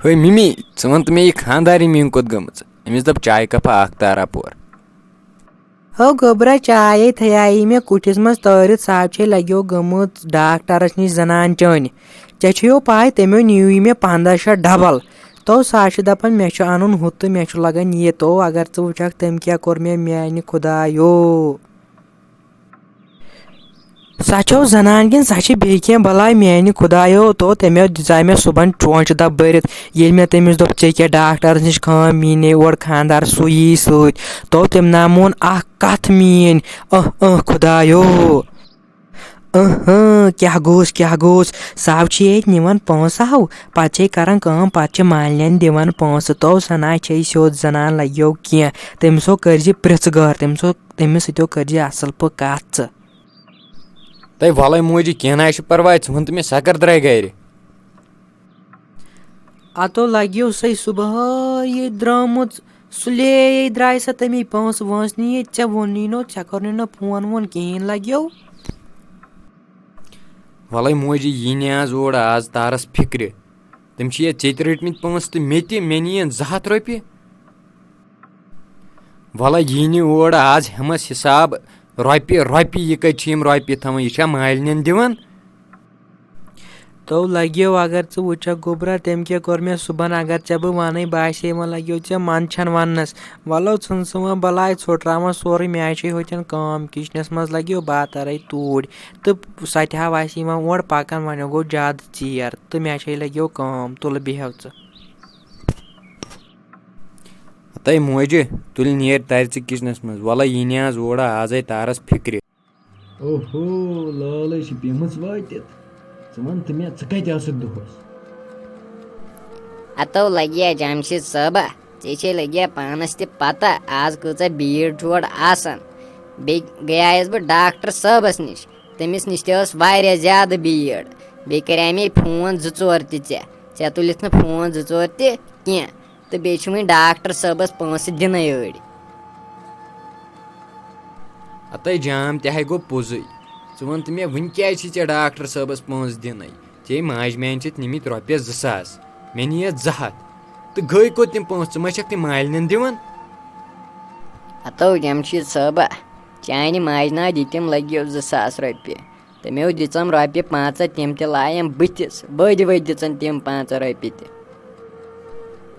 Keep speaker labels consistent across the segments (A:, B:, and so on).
A: ہے mummy ژٕ وَن تہٕ مےٚ یہِ خانٛدارٕنۍ میٛٲنۍ کوٚت گٔمٕژ أمِس دوٚپ چایہِ کپا اکھ تارا پور
B: ہو گوٚبرا چاے تھیایے مےٚ کُٹھِس منٛز تٲرِتھ سب چھے لگیو گٔمٕژ ڈاکٹرس نِش زنان چٲنۍ ژےٚ چھیو پاے تٔمۍ نِیوٕے مےٚ 15 ڈبل تو سُہ چھُ دپان مےٚ چھُ اَنُن ہُہ تہٕ مےٚ چھُ لگان یہِ تو اگر ژٕ وٕچھکھ تٔمۍ کیٛاہ کوٚر مےٚ میانہِ خۄدایو سۄ چھو زنان کِنہٕ سۄ چھِ بیٚیہِ کینٛہہ بلاے میانہِ خۄدایو تو تٔمۍ دِژاے مےٚ صُبحن چونٛچہِ دب بٔرِتھ ییٚلہِ مےٚ تٔمِس دوٚپ ژےٚ کیٛاہ ڈاکٹرس نِش کٲم میٛٲنۍ اورٕ خانٛدار سُے یی سۭتۍ تو تٔمۍ نا مون اکھ کتھ میٛٲنۍ خۄدایو کیٛاہ گوٚژھ سب چھِ ییٚتہِ نِوان پونٛسہٕ ہو پتہٕ چھے کران کٲم پتہٕ چھِ مالنٮ۪ن دِوان پونٛسہٕ تو سۄ نہ چھے سیوٚد زنان لگیو کینٛہہ تٔمِسو کٔرزِ پرٛژھ گٲر تٔمِس سۭتۍ کٔرزِ اصل پٲٹھۍ کتھ ژٕ
A: تَے وَلے موجی کینٛہہ نہ چھُ پرواے ژٕ وَن تہٕ مےٚ سۄ کر درٛاے گرِ
B: اتو لگیو سۄے صُبحٲے درٛامٕژ سُلے درٛاے سۄ تَمے پونٛسہٕ وونٛسہٕ نِیے ژےٚ ووٚنُے نو ژےٚ کوٚرنُے نہٕ فون وون کِہیٖنۍ لگیو
A: وَلے موجی یی نہٕ آز تارس فِکرِ تٔمۍ چھِ ییٚتہِ ژےٚ تہِ رٔٹمٕتۍ پونٛسہٕ تہٕ مےٚ تہِ مےٚ نِیَن 200 رۄپیہِ وَلے یی نہٕ اور آز ہٮ۪مس حِساب رۄپیہِ یہِ کَتہِ چھِ یِم رۄپیہِ تھاوان یہِ چھا مالنٮ۪ن دِوان
B: تو لگیو اگر ژٕ وٕچھکھ گوٚبرا تٔمۍ کیٛاہ کوٚر مےٚ صُبحن اگر ژےٚ بہٕ وَنَے باسے وۄنۍ لگیو ژےٚ منٛدچھان وننس وَلو ژھٕن سُہ وۄنۍ بلاے ژھوٚٹراوان سورُے مےٚ آسے ہوٚتٮ۪ن کٲم کِچنس منٛز لگیو باترے توٗرۍ تہٕ سۄ تہِ ہا آسہِ وۄنۍ اورٕ پکان وۄنۍ گوٚو زیادٕ ژیر تہٕ مےٚ آسے لگیو کٲم تُلہٕ بیٚہو ژٕ
A: ہَتے موجہِ تُلہِ نیرِ تَرِ ژٕ کِچنس منٛز وَلے یی نہٕ آز اور آزے تارس فِکرِ
C: اوہو لالے چھِ پیمٕژ وٲتِتھ ژٕ وَن تہٕ مےٚ ژٕ کتہِ ٲسٕکھ دۄہس
D: اتو لگیا جمشید صٲبا ژےٚ چھے لگیا پانس تہِ پتہ آز کۭژاہ بیٖڑ چھُ اورٕ آسان بیٚیہِ گٔیایس بہٕ ڈاکٹر صٲبس نِش تٔمِس نِش تہِ ٲس واریاہ زیادٕ بیٖڑ بیٚیہِ کرے مے فون 2-4 تہِ ژےٚ تُلِتھ نہٕ فون 2-4 تہِ کینٛہہ تہٕ بیٚیہِ چھِ وۄنۍ ڈاکٹر صٲبس پونٛسہٕ دِنَے أڑۍ
A: ہَتے جام تہِ ہے گوٚو پوٚزُے ژٕ وَن تہٕ مےٚ وٕنۍ کیٛازِ چھِ ژےٚ ڈاکٹر صٲبس پونٛسہٕ دِنَے ژےٚ ماجہِ میٛانہِ چھِتھ نِمٕتۍ رۄپیس 200 مےٚ نِیَتھ 200 تہٕ گٔے کوٚت تِم پونٛسہٕ ژٕ ما چھَکھ تِم مالنٮ۪ن دِوان
D: ہتو جمشید صٲبا چانہِ ماجہِ ناد دِتِم لگیو 200 رۄپیہِ تٔمو دِژم رۄپیہِ 5 تِم تہِ لایَم بٕتھِس بٔدۍ دِژن تِم 5 رۄپیہِ تہِ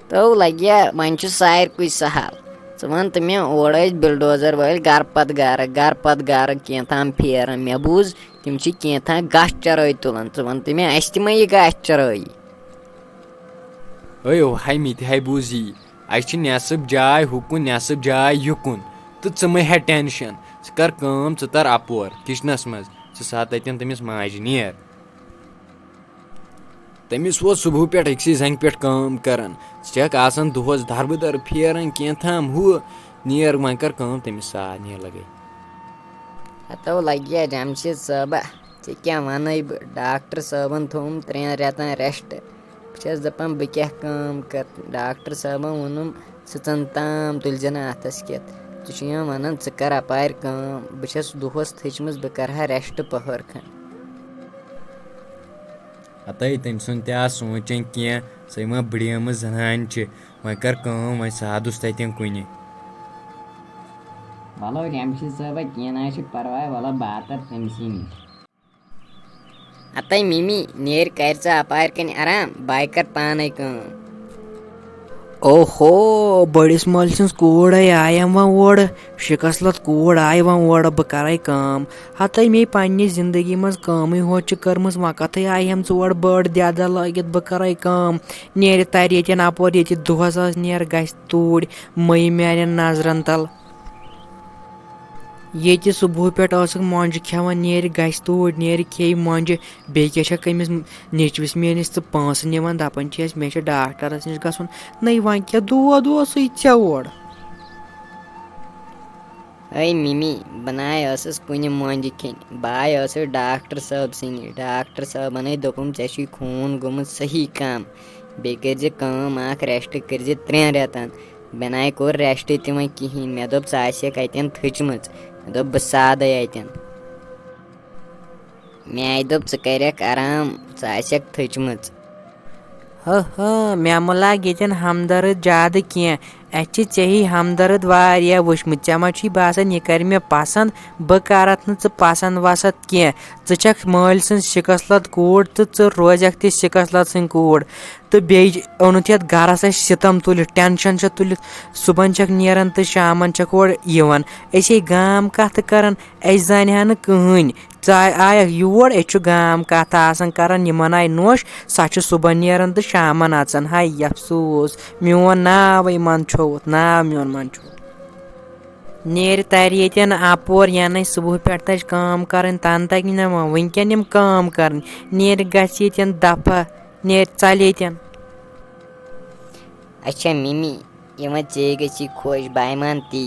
D: تو لگیا وۄنۍ چھُ ساروٕے سہل ژٕ وَن تہٕ مےٚ اورٕ ٲسۍ بِلڈوزر وٲلۍ گرٕ پتہٕ گرٕ کینٛژھام پھیران مےٚ بوٗز تِم چھِ کینٛژھام گاسہٕ چرٲے تُلان ژٕ وَن تہٕ مےٚ اَسہِ تہِ ما یہِ گاسہٕ چرٲیی
A: ہے مےٚ تہِ ہے بوٗز یی اَسہِ چھِ نٮ۪صٕب جاے ہُکُن نٮ۪صٕب جاے یُکُن تہٕ ژٕ مہ ہےٚ ٹٮ۪نشن ژٕ کر کٲم ژٕ تر اپور کِچنس منٛز ژٕ سا تتٮ۪ن تٔمِس ماجہِ نیر تٔمِس ووت صُبحہٕ پٮ۪ٹھ أکسٕے زنٛگہِ پٮ۪ٹھ کٲم کران ژٕ چھکھ آسان دۄہس دربٕدر پھیران کینٛژھام ہُہ نیر وۄنۍ کر کٲم تٔمِس ساتھ نیر لگے
D: ہتو لگیا جمشید صٲبا ژےٚ کیٛاہ وَنَے بہٕ ڈاکٹر صٲبن تھوٚوُم 3 رٮ۪تن رٮ۪سٹ بہٕ چھَس دپان بہٕ کیٛاہ کٲم کرٕ ڈاکٹر صٲبن ووٚنُم سٕژن تام تُلۍ زِ نہٕ اتھس کٮ۪تھ ژٕ چھُ یِوان وَنان ژٕ کر اپارِ کٲم بہٕ چھَس دۄہس تھٔچمٕژ بہٕ کرٕ ہا رٮ۪سٹ پٔہر کھنٛڈ
A: ہَتے تٔمۍ سُنٛد تہِ آو سونٛچان کینٛہہ سۄے ما بٕڑیمٕژ زنان چھِ وۄنۍ کر کٲم وۄنۍ سادُس تتٮ۪ن کُنہِ
D: وَلو جمشید صٲبا کینٛہہ نہ چھُ پرواے وَلہٕ بہٕ تر تٔمسٕے نِش ہَتے مِمی نیرِ کر ژٕ اپارِ کِنۍ آرام بہٕ کر پانے کٲم
B: اوہو بٔڑِس مٲلۍ سٕنٛز کوٗر آیم وۄنۍ اورٕ شِکسلت کوٗر آیہِ وۄنۍ اورٕ بہٕ کرے کٲم ہتے مے پننہِ زندگی منٛز کٲمٕے ہوت چھِ کٔرمٕژ وۄنۍ کتھے آیہِ ژٕ اورٕ بٔڑ دٮ۪دٕ لٲگِتھ بہٕ کرے کٲم نیرِ ترِ ییٚتٮ۪ن اپور ییٚتہِ دۄہس ٲس نیرٕ گژھِ توٗرۍ مٔے میانٮ۪ن نظرن تل ییٚتہِ صُبحہٕ پٮ۪ٹھ ٲسٕکھ مۄنجہِ کھٮ۪وان نیرِ گژھِ توٗرۍ نیرِ کھیٚیہِ مۄنجہِ بیٚیہِ کیٛاہ چھکھ أمِس نیٚچوِس میٲنِس ژٕ پونٛسہٕ نِوان دپان چھِ مےٚ چھُ ڈاکٹرس نِش گژھُن نٔے وۄنۍ کیٛاہ دود اوسُے ژےٚ اورٕ
D: ہے مِمی بہٕ ناے ٲسٕس کُنہِ مۄنجہِ کھیٚنۍ بہٕ آے ٲسٕس ڈاکٹر صٲب سٕے نِش ڈاکٹر صٲبنٕے دوٚپُم ژےٚ چھُے خوٗن گوٚمُت صحیح کم بیٚیہِ کٔرزِ کٲم اکھ رٮ۪سٹ کٔرزِ 3 رٮ۪تن مےٚ ناے کوٚر رٮ۪سٹ تہِ وۄنۍ کِہینۍ مےٚ دوٚپ ژٕ آسکھ اتٮ۪ن تھٔچمٕژ مےٚ دوٚپ بہٕ سادے اتٮ۪ن میٛادِ دوٚپ ژٕ کرکھ آرام ژٕ آسکھ تھٔچمٕژ
B: مےٚ مہ لاگ ییٚتٮ۪ن ہمدرد زیادٕ کینٛہہ اَسہِ چھِ ژےٚ ہی ہمدرد واریاہ وٕچھمٕتۍ ژےٚ ما چھُے باسان یہِ کَرِ مےٚ پسنٛد بہٕ کَرَتھ نہٕ ژٕ پسنٛد وسنٛد کینٛہہ ژٕ چھکھ مٲلۍ سٕنٛز شِکَسلت کوٗر تہٕ ژٕ روزکھ تہِ شِکَسلت سٕنٛدۍ کوٗر تہٕ بیٚیہِ اوٚنُتھ یَتھ گرس اَسہِ سِتم تُلِتھ ٹٮ۪نشن چھِ تُلِتھ صبحن چھکھ نیران تہٕ شامن چھکھ اورٕ یِوان أسۍ ہے گام کتھٕ کران اَسہِ زانہِ ہا نہٕ کٕہٕنۍ ژٕ آیکھ یور أسۍ چھُ گام کتھ آسان کران یِمن آیہِ نوش سۄ چھِ صبحن نیران تہٕ شامن اژان ہاے افسوٗس میون ناوے منٛدچھووُتھ ناو میون منٛدچھووُتھ نیرِ ترِ ییٚتٮ۪ن اپور یَنَے صبحہٕ پٮ۪ٹھ تَجہِ کٲم کَرٕنۍ تَنہٕ تَگہِ نہٕ وۄنۍ وٕنکٮ۪ن یِم کٲم کَرٕنۍ نیرِ گژھِ ییٚتٮ۪ن دفعہ نیرِ ژَلہِ ییٚتٮ۪ن
D: اچھا مِمی یہِ وۄنۍ ژے گژھی خۄش بہٕ مان تی